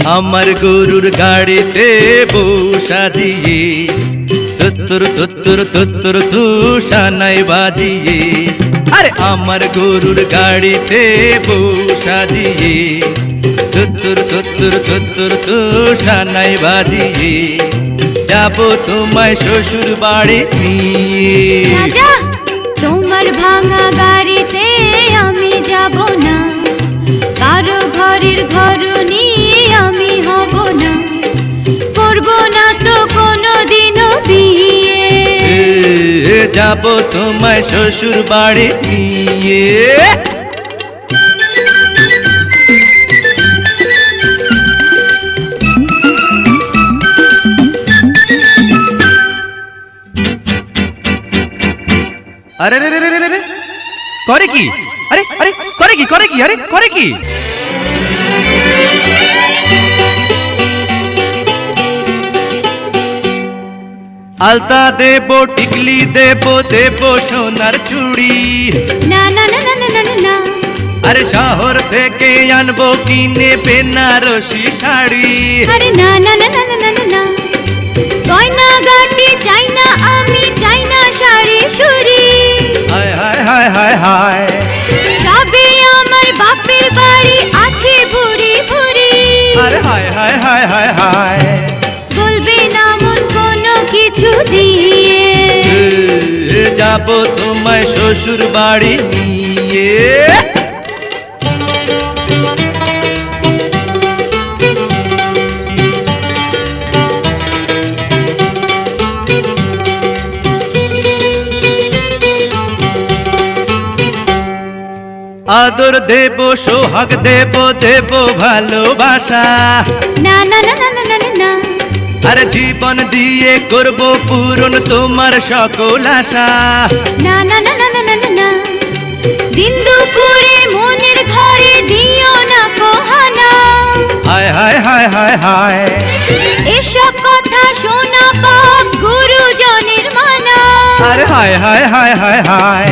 আমার গরুর গাড়িতে বসা দিয়ে তুত্তুর তুত্তুর তুত্তুর তুষানাই বাজিয়ে, আরে আমার গরুর গাড়িতে বসা দিয়ে তুত্তুর তুত্তুর তুত্তুর তুষানাই বাজিয়ে যাব তোমায় শ্বশুর বাড়ি নিয়ে। রাজা, তোমার ভাঙা গাড়িতে আমি যাব না, কারো ঘরের ঘরনি আমি হব না, করব না তো কোনোদিনও বিয়ে। যাব তোমায় শ্বশুর বাড়ি নিয়ে। আরে রে রে রে রে রে, করে কি? আরে আরে করে কি? করে কি? আরে করে কি? আলতা দেব, টিকলি দেব, দেব সোনার চুড়ি। না না না না না না না, আরে শহর থেকে আনবো কিনে বেনারসি শাড়ি। আরে না না না না না না না, গয়না গাটি চাই না আমি, চাই না শাড়ি সুরি। হায় হায় হায় হায় হায়, সবে আমার বাপের বাড়ি আছে ভুরি ভুরি। আরে হায় হায় হায় হায় হায়, বলবে না মন কোনো কিছু দিয়ে। যাব তোমায় শ্বশুর বাড়ি নিয়ে। আদর দেব, সোহাগ দেব, দেব ভালোবাসা। না না না না না না না, আরে জীবন দিয়ে করব পূরণ তোমার সকল আশা। না না না না না না না, দিন দুপুরে মনের ঘরে দিও না কোহানা। হায় হায় হায় হায় হায়, এসব কথা শোনা পাপ গুরুজনের মানা। আরে হায় হায় হায় হায় হায়,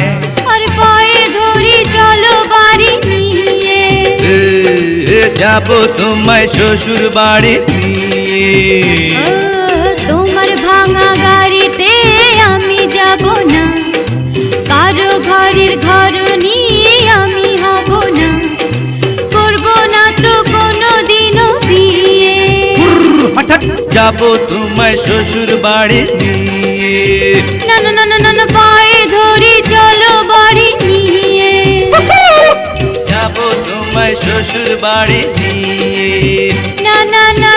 আর পায়ে ধরি চলো বাড়ি নিয়ে। যাব তোমায় শ্বশুর বাড়ি নিয়ে। তোমার ভাঙা গাড়িতে আমি যাব না, কারো ঘরের ঘর নিয়ে আমি হব না, করব না তো কোনোদিনও বিয়ে। হঠাৎ যাব তোমায় শ্বশুর বাড়ি নিয়ে। না না না না না, পায়ে ধরি চলো বাড়ি নিয়ে। যাব তোমায় শ্বশুর বাড়ি নিয়ে। না না না,